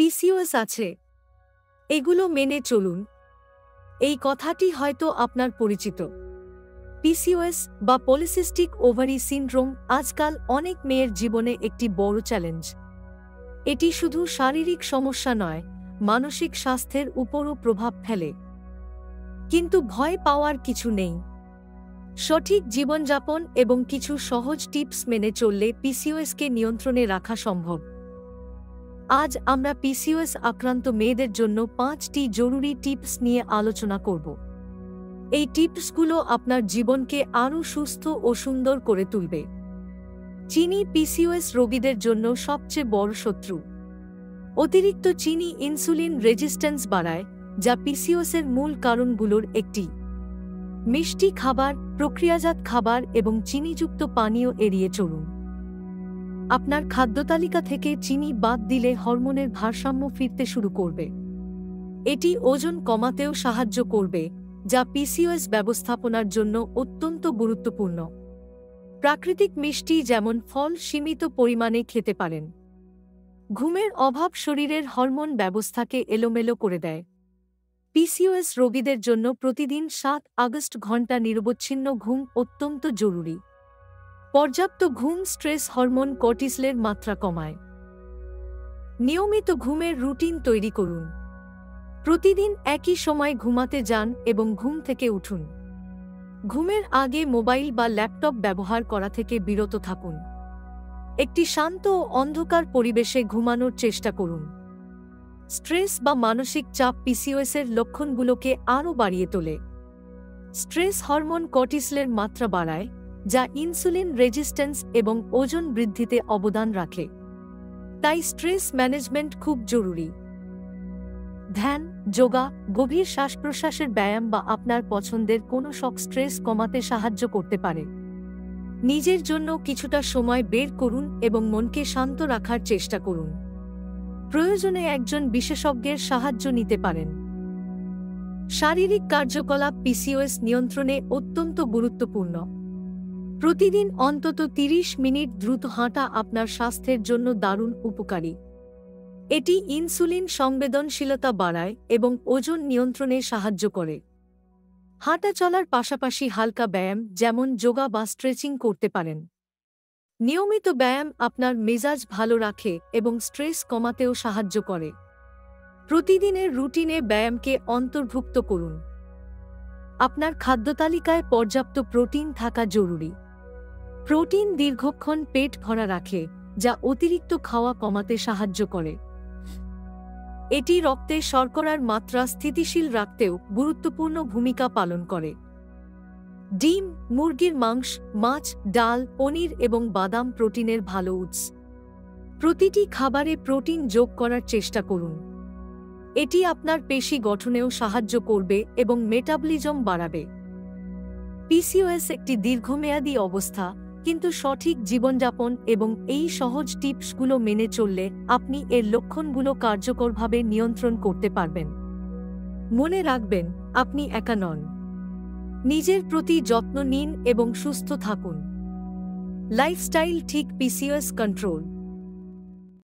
PCOS আছে, এগুলো মেনে চলুন। এই কথাটি হয়তো আপনার পরিচিত। পিসিওএস বা পলিসিস্টিক ওভারি সিনড্রোম আজকাল অনেক মেয়ের জীবনে একটি বড় চ্যালেঞ্জ। এটি শুধু শারীরিক সমস্যা নয়, মানসিক স্বাস্থ্যের উপরও প্রভাব ফেলে। কিন্তু ভয় পাওয়ার কিছু নেই। সঠিক জীবনযাপন এবং কিছু সহজ টিপস মেনে চললে পিসিওএসকে নিয়ন্ত্রণে রাখা সম্ভব। আজ আমরা পিসিওএস আক্রান্ত মেয়েদের জন্য 5টি জরুরি টিপস নিয়ে আলোচনা করব। এই টিপসগুলো আপনার জীবনকে আরও সুস্থ ও সুন্দর করে তুলবে। চিনি পিসিওএস রোগীদের জন্য সবচেয়ে বড় শত্রু। অতিরিক্ত চিনি ইনসুলিন রেজিস্ট্যান্স বাড়ায়, যা পিসিওএসের মূল কারণগুলোর একটি। মিষ্টি খাবার, প্রক্রিয়াজাত খাবার এবং চিনিযুক্ত পানীয় এড়িয়ে চলুন। আপনার খাদ্যতালিকা থেকে চিনি বাদ দিলে হরমোনের ভারসাম্য ফিরতে শুরু করবে। এটি ওজন কমাতেও সাহায্য করবে, যা পিসিওএস ব্যবস্থাপনার জন্য অত্যন্ত গুরুত্বপূর্ণ। প্রাকৃতিক মিষ্টি যেমন ফল সীমিত পরিমাণে খেতে পারেন। ঘুমের অভাব শরীরের হরমোন ব্যবস্থাকে এলোমেলো করে দেয়। পিসিওএস রোগীদের জন্য প্রতিদিন 7 ঘন্টা নিরবচ্ছিন্ন ঘুম অত্যন্ত জরুরি। পর্যাপ্ত ঘুম স্ট্রেস হরমোন কর্টিসলের মাত্রা কমায়। নিয়মিত ঘুমের রুটিন তৈরি করুন। প্রতিদিন একই সময় ঘুমাতে যান এবং ঘুম থেকে উঠুন। ঘুমের আগে মোবাইল বা ল্যাপটপ ব্যবহার করা থেকে বিরত থাকুন। একটি শান্ত ও অন্ধকার পরিবেশে ঘুমানোর চেষ্টা করুন। স্ট্রেস বা মানসিক চাপ পিসিওএসের লক্ষণগুলোকে আরও বাড়িয়ে তোলে। স্ট্রেস হরমোন কর্টিসলের মাত্রা বাড়ায়, যা ইনসুলিন রেজিস্ট্যান্স এবং ওজন বৃদ্ধিতে অবদান রাখে। তাই স্ট্রেস ম্যানেজমেন্ট খুব জরুরি। ধ্যান, যোগা, গভীর শ্বাস-প্রশ্বাসের ব্যায়াম বা আপনার পছন্দের কোনো শখ স্ট্রেস কমাতে সাহায্য করতে পারে। নিজের জন্য কিছুটা সময় বের করুন এবং মনকে শান্ত রাখার চেষ্টা করুন। প্রয়োজনে একজন বিশেষজ্ঞের সাহায্য নিতে পারেন। শারীরিক কার্যকলাপ পিসিওএস নিয়ন্ত্রণে অত্যন্ত গুরুত্বপূর্ণ। প্রতিদিন অন্তত 30 মিনিট দ্রুত হাঁটা আপনার স্বাস্থ্যের জন্য দারুণ উপকারী। এটি ইনসুলিন সংবেদনশীলতা বাড়ায় এবং ওজন নিয়ন্ত্রণে সাহায্য করে। হাঁটা চলার পাশাপাশি হালকা ব্যায়াম যেমন যোগা বা স্ট্রেচিং করতে পারেন। নিয়মিত ব্যায়াম আপনার মেজাজ ভালো রাখে এবং স্ট্রেস কমাতেও সাহায্য করে। প্রতিদিনের রুটিনে ব্যায়ামকে অন্তর্ভুক্ত করুন। আপনার খাদ্যতালিকায় পর্যাপ্ত প্রোটিন থাকা জরুরি। প্রোটিন দীর্ঘক্ষণ পেট ভরা রাখে, যা অতিরিক্ত খাওয়া কমাতে সাহায্য করে। এটি রক্তে শর্করার মাত্রা স্থিতিশীল রাখতেও গুরুত্বপূর্ণ ভূমিকা পালন করে। ডিম, মুরগির মাংস, মাছ, ডাল, পনির এবং বাদাম প্রোটিনের ভালো উৎস। প্রতিটি খাবারে প্রোটিন যোগ করার চেষ্টা করুন। এটি আপনার পেশি গঠনেও সাহায্য করবে এবং মেটাবলিজম বাড়াবে। পিসিওএস একটি দীর্ঘমেয়াদী অবস্থা, কিন্তু সঠিক জীবনযাপন এবং এই সহজ টিপসগুলো মেনে চললে আপনি এর লক্ষণগুলো কার্যকরভাবে নিয়ন্ত্রণ করতে পারবেন। মনে রাখবেন, আপনি একা নন। নিজের প্রতি যত্ন নিন এবং সুস্থ থাকুন। লাইফস্টাইল ঠিক পিসিওএস কন্ট্রোল।